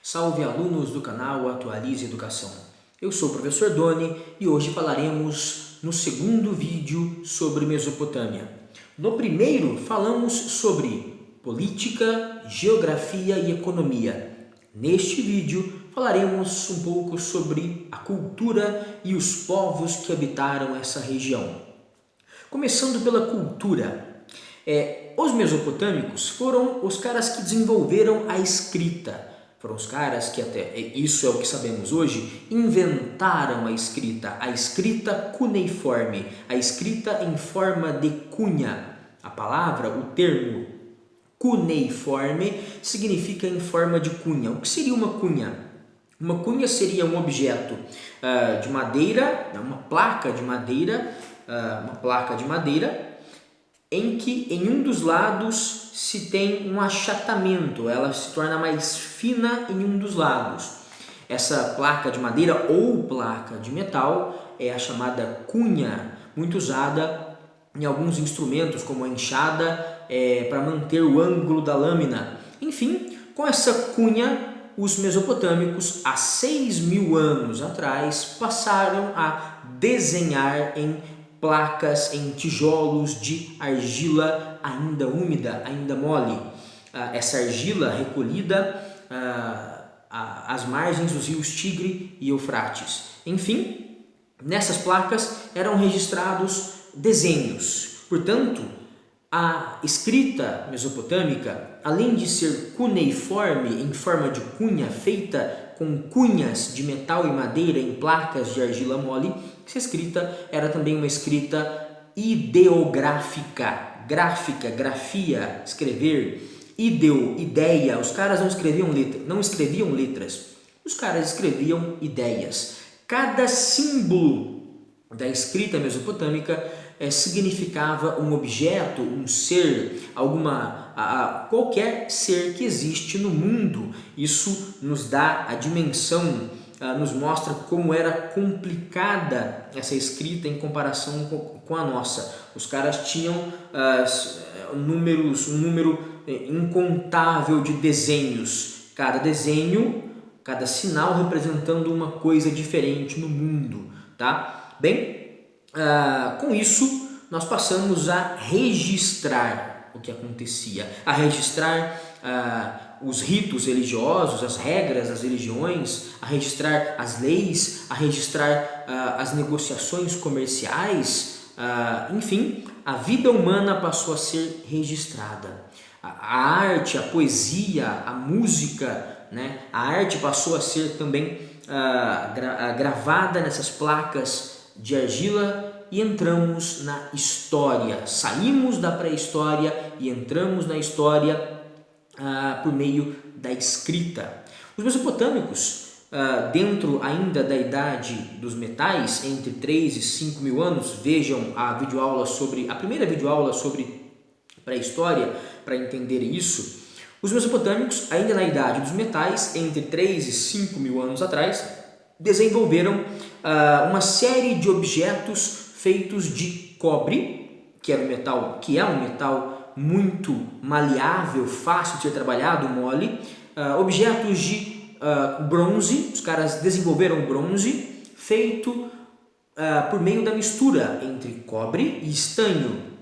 Salve alunos do canal Atualize Educação. Eu sou o professor Doni e hoje falaremos no segundo vídeo sobre Mesopotâmia. No primeiro falamos sobre política, geografia e economia. Neste vídeo falaremos um pouco sobre a cultura e os povos que habitaram essa região. Começando pela cultura. Os mesopotâmicos foram os caras que desenvolveram a escrita. Foram os caras que, até isso é o que sabemos hoje, inventaram a escrita cuneiforme, a escrita em forma de cunha. A palavra, o termo cuneiforme significa em forma de cunha. O que seria uma cunha? Uma cunha seria um objeto de madeira, uma placa de madeira, em que em um dos lados se tem um achatamento, ela se torna mais fina em um dos lados. Essa placa de madeira ou placa de metal é a chamada cunha, muito usada em alguns instrumentos como a enxada, para manter o ângulo da lâmina. Enfim, com essa cunha, os mesopotâmicos, há 6.000 anos atrás, passaram a desenhar em placas, em tijolos de argila ainda úmida, ainda mole. Essa argila recolhida às margens dos rios Tigre e Eufrates. Enfim, nessas placas eram registrados desenhos. Portanto, a escrita mesopotâmica, além de ser cuneiforme, em forma de cunha, feita com cunhas de metal e madeira em placas de argila mole, essa escrita era também uma escrita ideográfica. Gráfica, grafia, escrever, ideia. Os caras não escreviam letras, os caras escreviam ideias. Cada símbolo da escrita mesopotâmica significava um objeto, um ser, qualquer ser que existe no mundo. Isso nos dá a dimensão, nos mostra como era complicada essa escrita em comparação com a nossa. Os caras tinham um número incontável de desenhos, cada desenho, cada sinal representando uma coisa diferente no mundo, tá? Bem, com isso nós passamos a registrar o que acontecia, a registrar os ritos religiosos, as regras das religiões, a registrar as leis, a registrar as negociações comerciais, enfim, a vida humana passou a ser registrada. A arte, a poesia, a música, né? A arte passou a ser também gravada nessas placas de argila e entramos na história. Saímos da pré-história e entramos na história por meio da escrita. Os mesopotâmicos, dentro ainda da idade dos metais, entre 3 e 5.000 anos, vejam a primeira videoaula sobre pré-história para entender isso. Os mesopotâmicos, ainda na idade dos metais, entre 3 e 5.000 anos atrás, desenvolveram uma série de objetos feitos de cobre, que é um metal muito maleável, fácil de ser trabalhado, mole, objetos de bronze. Os caras desenvolveram bronze feito por meio da mistura entre cobre e estanho.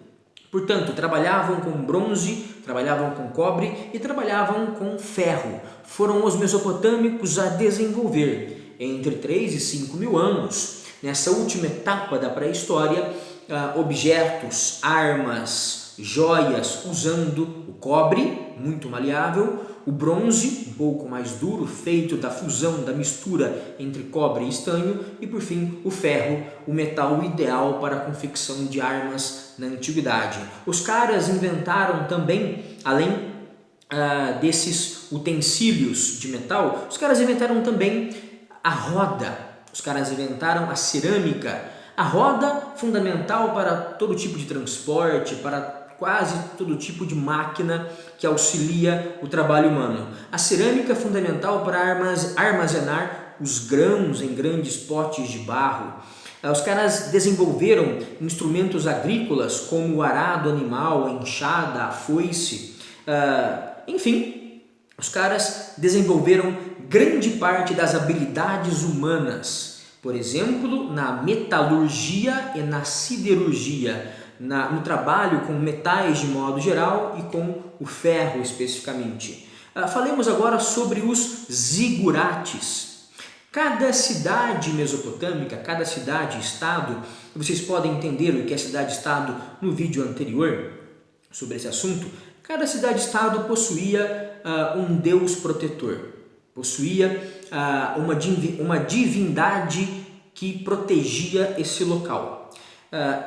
Portanto, trabalhavam com bronze, trabalhavam com cobre e trabalhavam com ferro. Foram os mesopotâmicos a desenvolver, entre 3 e 5.000 anos, nessa última etapa da pré-história, objetos, armas, joias usando o cobre, muito maleável, o bronze, um pouco mais duro, feito da fusão, da mistura entre cobre e estanho, e por fim o ferro, o metal ideal para a confecção de armas na antiguidade. Os caras inventaram também, além desses utensílios de metal, os caras inventaram também a roda, os caras inventaram a cerâmica. A roda, fundamental para todo tipo de transporte, para quase todo tipo de máquina que auxilia o trabalho humano. A cerâmica é fundamental para armazenar os grãos em grandes potes de barro. Os caras desenvolveram instrumentos agrícolas como o arado animal, a enxada, a foice. Enfim, Os caras desenvolveram grande parte das habilidades humanas, por exemplo, na metalurgia e na siderurgia, no trabalho com metais de modo geral e com o ferro especificamente. Falemos agora sobre os zigurates. Cada cidade mesopotâmica, cada cidade-estado, vocês podem entender o que é cidade-estado no vídeo anterior sobre esse assunto, cada cidade-estado possuía um deus protetor, possuía uma divindade que protegia esse local.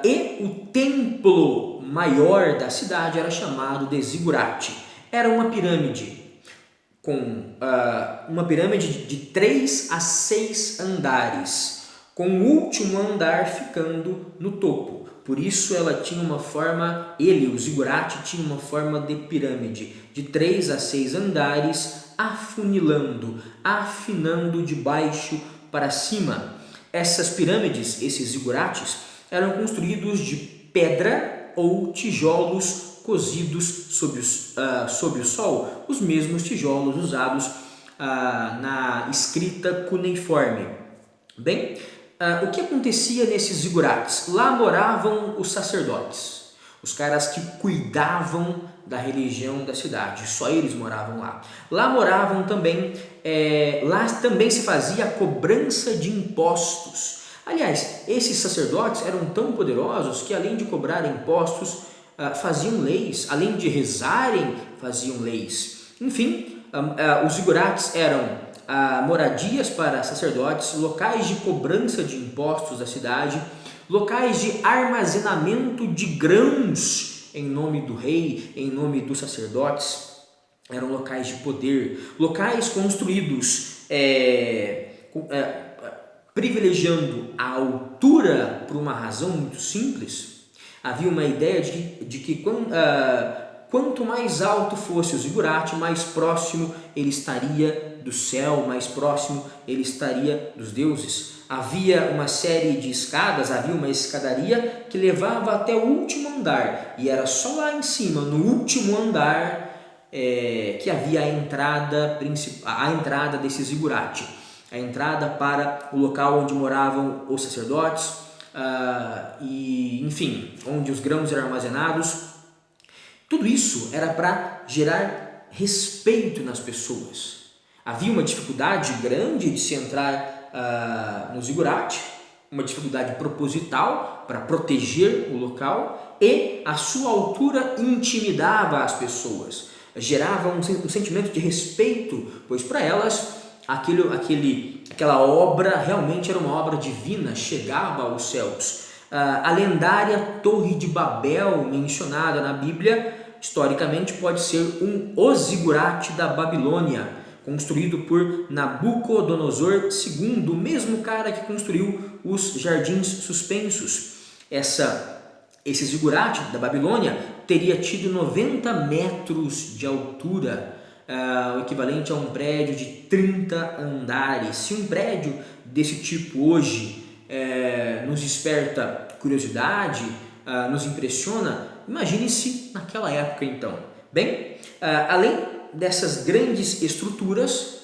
E o templo maior da cidade era chamado de zigurate. Era uma pirâmide com uma pirâmide de 3 a 6 andares, com o último andar ficando no topo. Por isso ela tinha uma forma, o zigurate tinha uma forma de pirâmide, de 3 a 6 andares, afunilando, afinando de baixo para cima. Essas pirâmides, esses zigurates, eram construídos de pedra ou tijolos cozidos sob o sol, os mesmos tijolos usados na escrita cuneiforme. Bem, o que acontecia nesses zigurates? Lá moravam os sacerdotes, os caras que cuidavam da religião da cidade, só eles moravam lá. Lá moravam também, lá também se fazia a cobrança de impostos. Aliás, esses sacerdotes eram tão poderosos que, além de cobrar impostos, faziam leis, além de rezarem, faziam leis. Enfim, os zigurates eram moradias para sacerdotes, locais de cobrança de impostos da cidade, locais de armazenamento de grãos em nome do rei, em nome dos sacerdotes. Eram locais de poder, locais construídos privilegiando a altura por uma razão muito simples. Havia uma ideia de que quanto mais alto fosse o zigurate, mais próximo ele estaria do céu, mais próximo ele estaria dos deuses. Havia uma série de escadas, havia uma escadaria que levava até o último andar, e era só lá em cima, no último andar, que havia a entrada desse zigurate, a entrada para o local onde moravam os sacerdotes, e enfim, onde os grãos eram armazenados. Tudo isso era para gerar respeito nas pessoas. Havia uma dificuldade grande de se entrar no zigurate, uma dificuldade proposital para proteger o local, e a sua altura intimidava as pessoas, gerava um sentimento de respeito, pois para elas aquela obra realmente era uma obra divina, chegava aos céus. A lendária Torre de Babel, mencionada na Bíblia, historicamente pode ser o zigurate da Babilônia, construído por Nabucodonosor II, o mesmo cara que construiu os Jardins Suspensos. Esse zigurate da Babilônia teria tido 90 metros de altura, o equivalente a um prédio de 30 andares. Se um prédio desse tipo hoje nos desperta curiosidade, nos impressiona, imagine-se naquela época então. Bem, além dessas grandes estruturas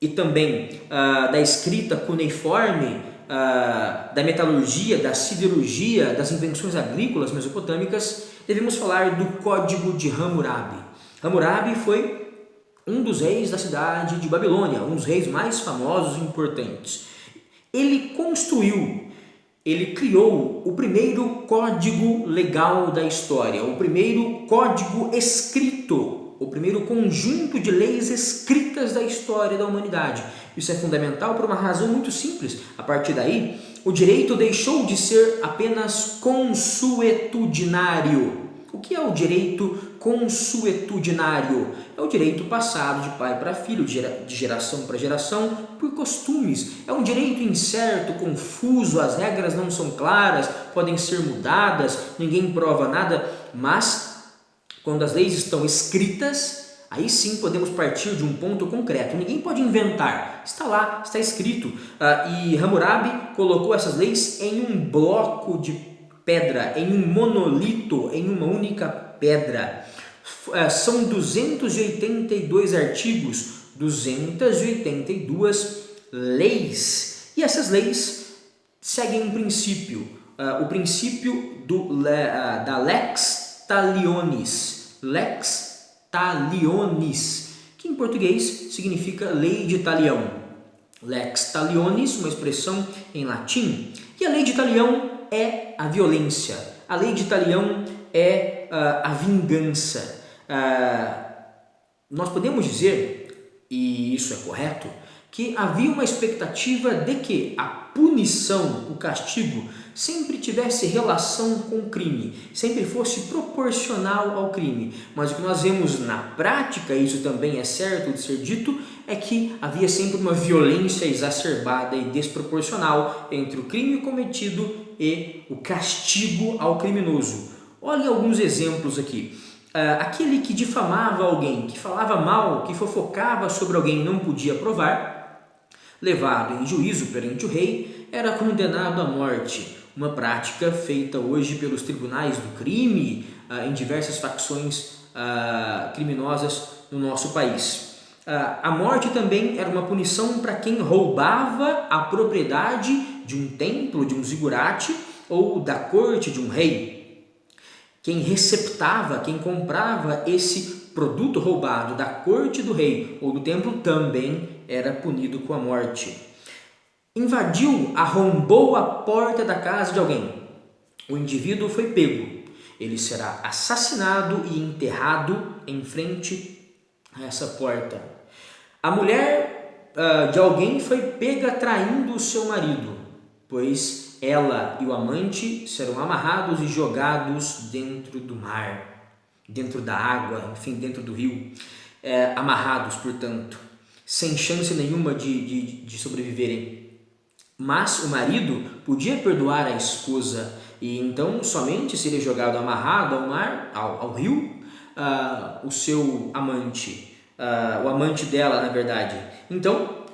e também da escrita cuneiforme, da metalurgia, da siderurgia, das invenções agrícolas mesopotâmicas, devemos falar do Código de Hammurabi. Hammurabi foi um dos reis da cidade de Babilônia, um dos reis mais famosos e importantes. Ele criou o primeiro código legal da história, o primeiro código escrito, o primeiro conjunto de leis escritas da história da humanidade. Isso é fundamental por uma razão muito simples. A partir daí, o direito deixou de ser apenas consuetudinário. O que é o direito consuetudinário? É o direito passado de pai para filho, de geração para geração, por costumes. É um direito incerto, confuso, as regras não são claras, podem ser mudadas, ninguém prova nada, mas quando as leis estão escritas, aí sim podemos partir de um ponto concreto. Ninguém pode inventar, está lá, está escrito. E Hammurabi colocou essas leis em um bloco de pedra, em um monolito, em uma única pedra. São 282 artigos, 282 leis. E essas leis seguem um princípio, o princípio da lex talionis. Lex talionis, que em português significa lei de talião. Lex talionis, uma expressão em latim. E a lei de talião é a violência. A lei de talião é a vingança. Nós podemos dizer, e isso é correto, que havia uma expectativa de que a punição, o castigo, sempre tivesse relação com o crime, sempre fosse proporcional ao crime. Mas o que nós vemos na prática, isso também é certo de ser dito, é que havia sempre uma violência exacerbada e desproporcional entre o crime cometido e o castigo ao criminoso. Olhem alguns exemplos aqui. Aquele que difamava alguém, que falava mal, que fofocava sobre alguém e não podia provar, levado em juízo perante o rei, era condenado à morte. Uma prática feita hoje pelos tribunais do crime em diversas facções criminosas no nosso país. A morte também era uma punição para quem roubava a propriedade de um templo, de um zigurate ou da corte de um rei. Quem receptava, quem comprava esse produto roubado da corte do rei ou do templo também era punido com a morte. Invadiu, arrombou a porta da casa de alguém. O indivíduo foi pego. Ele será assassinado e enterrado em frente a essa porta. A mulher de alguém foi pega traindo o seu marido, pois ela e o amante serão amarrados e jogados dentro do mar, dentro da água, enfim, dentro do rio, amarrados, portanto, sem chance nenhuma de sobreviverem. Mas o marido podia perdoar a esposa e então somente seria jogado amarrado ao mar, ao rio, o seu amante, o amante dela, na verdade. Então,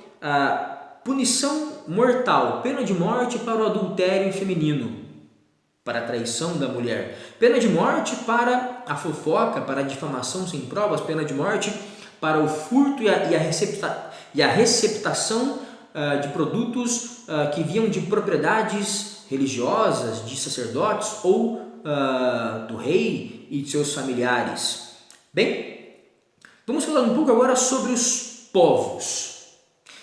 punição mortal, pena de morte para o adultério feminino, para a traição da mulher, pena de morte para a fofoca, para a difamação sem provas, pena de morte para o furto e a receptação de produtos que vinham de propriedades religiosas, de sacerdotes ou do rei e de seus familiares. Bem, vamos falar um pouco agora sobre os povos.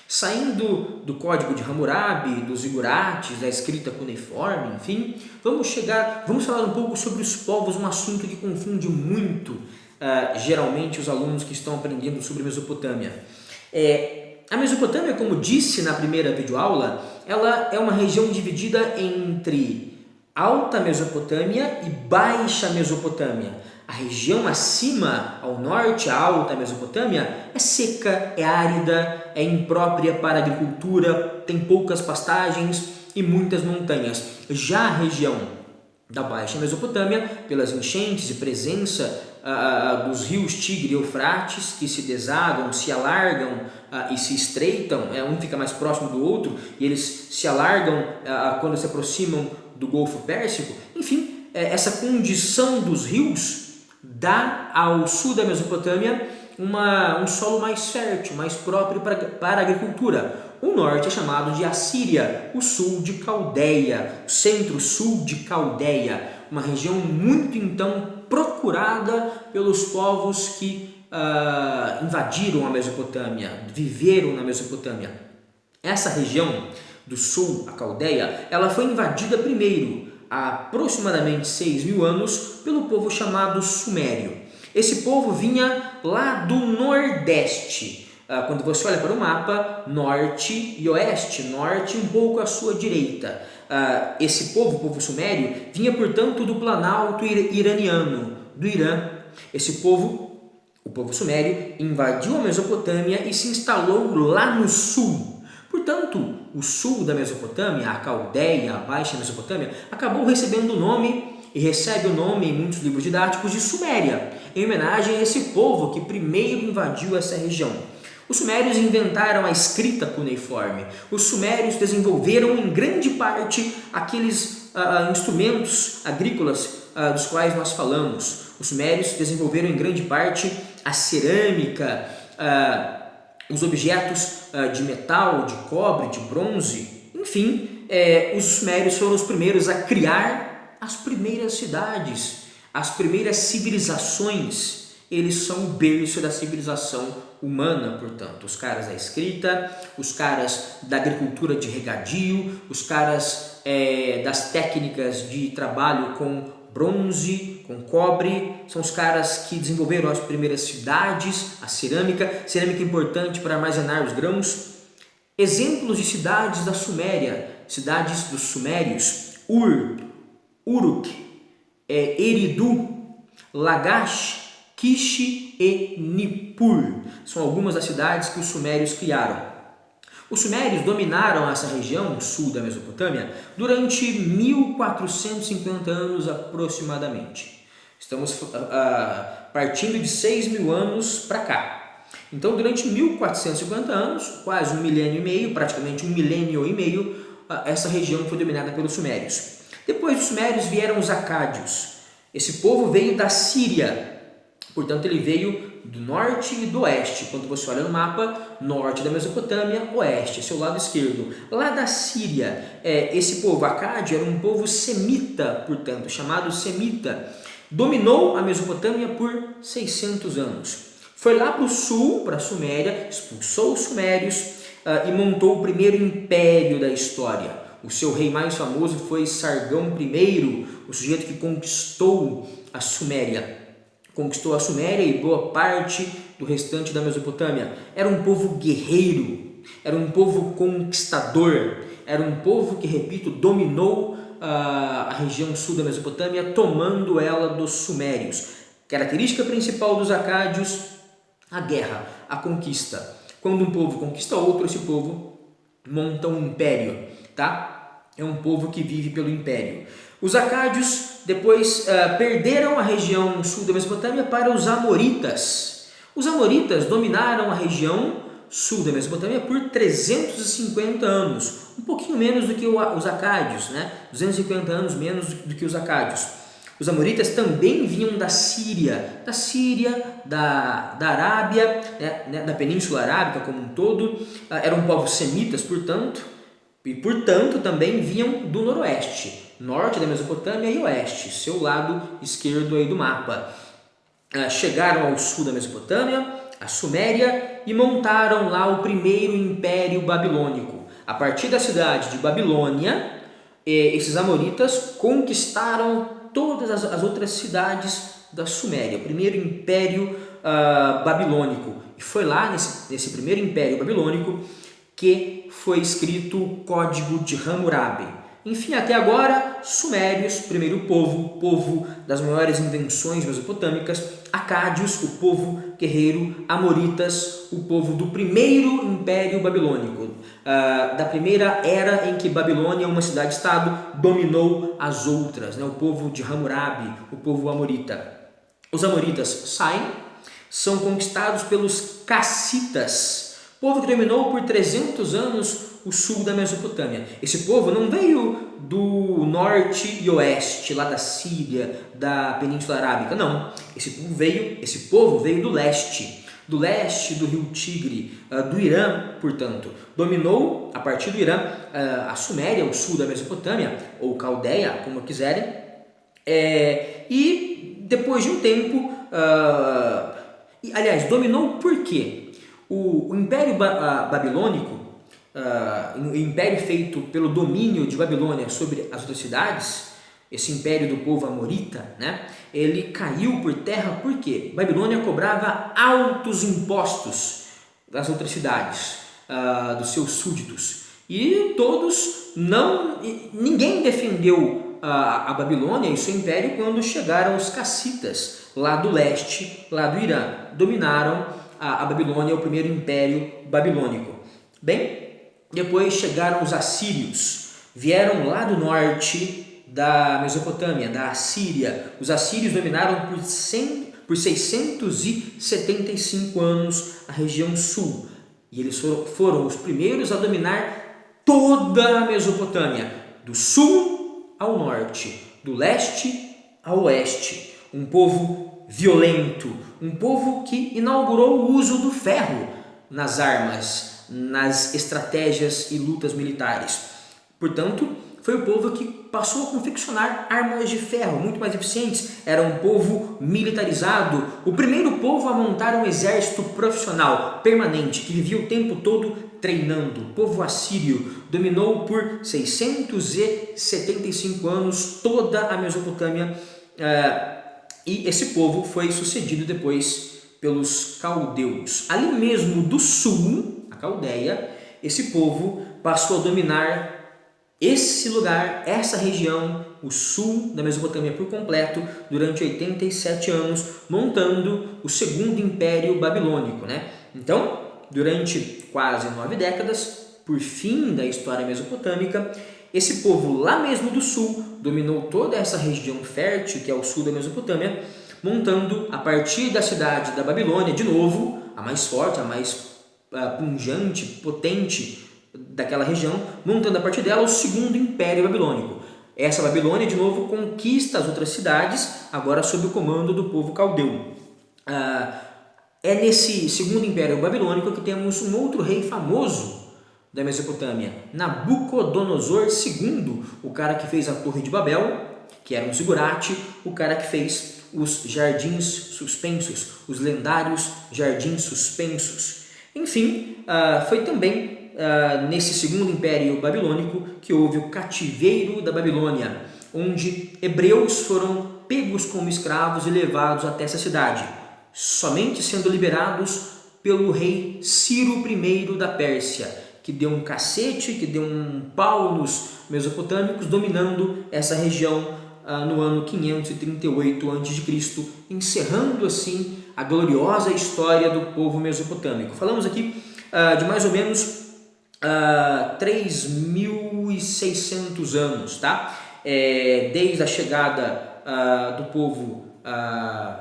Saindo do código de Hammurabi, dos zigurates, da escrita cuneiforme, enfim, vamos falar um pouco sobre os povos, um assunto que confunde muito geralmente os alunos que estão aprendendo sobre Mesopotâmia. A Mesopotâmia, como disse na primeira videoaula, ela é uma região dividida entre Alta Mesopotâmia e Baixa Mesopotâmia. A região acima, ao norte, a Alta Mesopotâmia, é seca, é árida, é imprópria para a agricultura, tem poucas pastagens e muitas montanhas. Já a região da Baixa Mesopotâmia, pelas enchentes e presença dos rios Tigre e Eufrates, que se desagam, se alargam e se estreitam, um fica mais próximo do outro e eles se alargam quando se aproximam do Golfo Pérsico. Enfim, essa condição dos rios dá ao sul da Mesopotâmia um solo mais fértil, mais próprio para a agricultura. O norte é chamado de Assíria, o sul de Caldeia, o centro-sul de Caldeia, uma região muito então procurada pelos povos que invadiram a Mesopotâmia, viveram na Mesopotâmia. Essa região do sul, a Caldeia, ela foi invadida primeiro, há aproximadamente 6.000 anos, pelo povo chamado Sumério. Esse povo vinha lá do Nordeste. Quando você olha para o mapa, norte e oeste, norte um pouco à sua direita. Esse povo, o povo sumério, vinha, portanto, do planalto iraniano, do Irã. Esse povo, o povo sumério, invadiu a Mesopotâmia e se instalou lá no sul. Portanto, o sul da Mesopotâmia, a Caldeia, a Baixa Mesopotâmia, acabou recebendo o nome e recebe o nome em muitos livros didáticos de Suméria, em homenagem a esse povo que primeiro invadiu essa região. Os sumérios inventaram a escrita cuneiforme. Os sumérios desenvolveram em grande parte aqueles instrumentos agrícolas dos quais nós falamos. Os sumérios desenvolveram em grande parte a cerâmica, os objetos de metal, de cobre, de bronze, enfim, os sumérios foram os primeiros a criar as primeiras cidades, as primeiras civilizações. Eles são o berço da civilização humana, portanto, os caras da escrita, os caras da agricultura de regadio, os caras das técnicas de trabalho com bronze, com cobre, são os caras que desenvolveram as primeiras cidades, a cerâmica importante para armazenar os grãos. Exemplos de cidades da Suméria, cidades dos sumérios: Ur, Uruk, Eridu, Lagash, Kish e Nippur. São algumas das cidades que os sumérios criaram. Os sumérios dominaram essa região sul da Mesopotâmia durante 1450 anos aproximadamente. Estamos partindo de 6.000 anos para cá. Então, durante 1450 anos, quase 1,5 milênio, praticamente 1,5 milênio, essa região foi dominada pelos sumérios. Depois dos sumérios vieram os acádios. Esse povo veio da Síria. Portanto, ele veio do norte e do oeste. Quando você olha no mapa, norte da Mesopotâmia, oeste, esse é o lado esquerdo. Lá da Síria, esse povo acádio era um povo semita, portanto, chamado semita. Dominou a Mesopotâmia por 600 anos. Foi lá para o sul, para a Suméria, expulsou os sumérios e montou o primeiro império da história. O seu rei mais famoso foi Sargão I, o sujeito que conquistou a Suméria. Conquistou a Suméria e boa parte do restante da Mesopotâmia. Era um povo guerreiro, era um povo conquistador, era um povo que, repito, dominou a região sul da Mesopotâmia, tomando ela dos sumérios. Característica principal dos acádios: a guerra, a conquista. Quando um povo conquista outro, esse povo monta um império, tá? É um povo que vive pelo império. Os acádios depois perderam a região sul da Mesopotâmia para os amoritas. Os amoritas dominaram a região sul da Mesopotâmia por 350 anos, um pouquinho menos do que os acádios, né? 250 anos menos do que os acádios. Os amoritas também vinham da Síria, da Arábia, né? Da Península Arábica como um todo. Eram povos semitas, portanto, e portanto também vinham do noroeste, norte da Mesopotâmia e oeste, seu lado esquerdo aí do mapa. Chegaram ao sul da Mesopotâmia, a Suméria, e montaram lá o primeiro império babilônico. A partir da cidade de Babilônia, esses amoritas conquistaram todas as outras cidades da Suméria, o primeiro império babilônico. E foi lá nesse primeiro império babilônico que foi escrito o Código de Hammurabi. Enfim, até agora, sumérios, primeiro povo das maiores invenções mesopotâmicas; acádios, o povo guerreiro; amoritas, o povo do primeiro império babilônico, da primeira era em que Babilônia, uma cidade-estado, dominou as outras, né? O povo de Hammurabi, o povo amorita. Os amoritas saem, são conquistados pelos cassitas, povo que dominou por 300 anos o sul da Mesopotâmia. Esse povo não veio do norte e oeste, lá da Síria, da Península Arábica, não. Esse povo veio do leste do rio Tigre, do Irã, portanto. Dominou, a partir do Irã, a Suméria, o sul da Mesopotâmia, ou Caldeia, como quiserem, e depois de um tempo, aliás, dominou por quê? O Império Babilônico, o império feito pelo domínio de Babilônia sobre as outras cidades, esse império do povo amorita, né, ele caiu por terra porque Babilônia cobrava altos impostos das outras cidades, dos seus súditos, e ninguém defendeu a Babilônia e seu império quando chegaram os cassitas lá do leste, lá do Irã. Dominaram a Babilônia, o primeiro império babilônico. Bem, depois chegaram os assírios, vieram lá do norte da Mesopotâmia, da Assíria. Os assírios dominaram por 675 anos a região sul, e eles foram os primeiros a dominar toda a Mesopotâmia, do sul ao norte, do leste a oeste, um povo violento, um povo que inaugurou o uso do ferro nas armas, nas estratégias e lutas militares. Portanto, foi o povo que passou a confeccionar armas de ferro muito mais eficientes. Era um povo militarizado, o primeiro povo a montar um exército profissional, permanente, que vivia o tempo todo treinando. O povo assírio dominou por 675 anos toda a Mesopotâmia, e esse povo foi sucedido depois pelos caldeus. Ali mesmo do sul, a Caldeia, esse povo passou a dominar esse lugar, essa região, o sul da Mesopotâmia por completo, durante 87 anos, montando o segundo império babilônico, né? Então, durante quase 9 décadas, por fim da história mesopotâmica, esse povo lá mesmo do sul dominou toda essa região fértil que é o sul da Mesopotâmia, montando a partir da cidade da Babilônia, de novo, a mais forte, a mais pujante, potente daquela região, montando a partir dela o segundo império babilônico. Essa Babilônia, de novo, conquista as outras cidades, agora sob o comando do povo caldeu. É nesse segundo império babilônico que temos um outro rei famoso da Mesopotâmia, Nabucodonosor II, o cara que fez a Torre de Babel, que era um zigurate, o cara que fez os jardins suspensos, os lendários jardins suspensos. Enfim, foi também nesse segundo império babilônico que houve o cativeiro da Babilônia, onde hebreus foram pegos como escravos e levados até essa cidade, somente sendo liberados pelo rei Ciro I da Pérsia, que deu um cacete, que deu um pau nos mesopotâmicos, dominando essa região no ano 538 a.C., encerrando assim a gloriosa história do povo mesopotâmico. Falamos aqui de mais ou menos 3.600 anos, tá? Desde a chegada do povo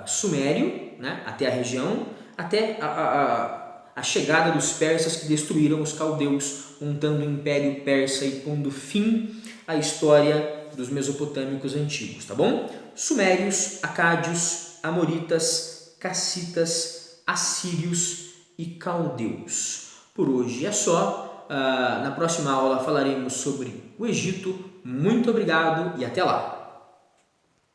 sumério, né, até a região, até a chegada dos persas que destruíram os caldeus, montando o Império Persa e pondo fim à história dos mesopotâmicos antigos, tá bom? Sumérios, acádios, amoritas, cassitas, assírios e caldeus. Por hoje é só. Na próxima aula falaremos sobre o Egito. Muito obrigado e até lá!